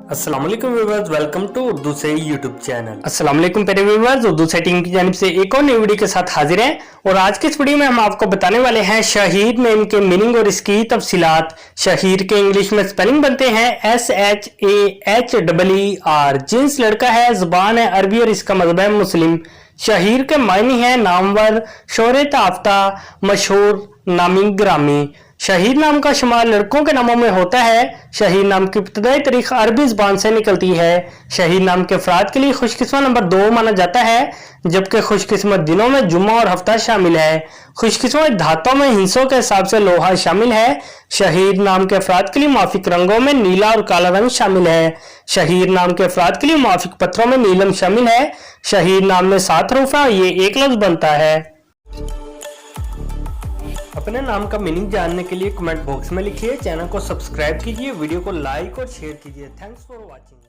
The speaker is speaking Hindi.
अस्सलाम वालेकुम व्यूअर्स, वेलकम टू उर्दू से यूट्यूब चैनल। अस्सलाम वालेकुम प्यारे व्यूअर्स, उर्दू से टीम की जानिब से एक और नई वीडियो के साथ हाजिर हैं। और आज के इस वीडियो में हम आपको बताने वाले हैं शहीद नेम के मीनिंग और इसकी तफसीलात। शहीद के इंग्लिश में स्पेलिंग बनते हैं SHAHEER। जिन्स लड़का है, जुबान है अरबी और इसका मज़हब है मुस्लिम। शहीर के मायने हैं नामवर, शोहरत याफ्ता, मशहूर, नामी ग्रामी। शहीद नाम का शुमार लड़कों के नामों में होता है। शहीद नाम की इब्तदाई तारीख अरबी ज़बान से निकलती है। शहीद नाम के अफराद के लिए खुशकिस्मत नंबर 2 माना जाता है, जबकि खुशकिस्मत दिनों में जुम्मा और हफ्ता शामिल है। खुशकिस्मत धातों में हिस्सों के हिसाब से लोहा शामिल है। शहीद नाम के अफराद के लिए मुआफिक रंगों में नीला और काला रंग शामिल है। शहीद नाम के अफराद के लिए मुआफिक पत्थरों में नीलम शामिल है। शहीद नाम में 7 हरूफ है और ये एक लफ्ज बनता है। अपने नाम का मीनिंग जानने के लिए कमेंट बॉक्स में लिखिए, चैनल को सब्सक्राइब कीजिए, वीडियो को लाइक और शेयर कीजिए। Thanks for watching.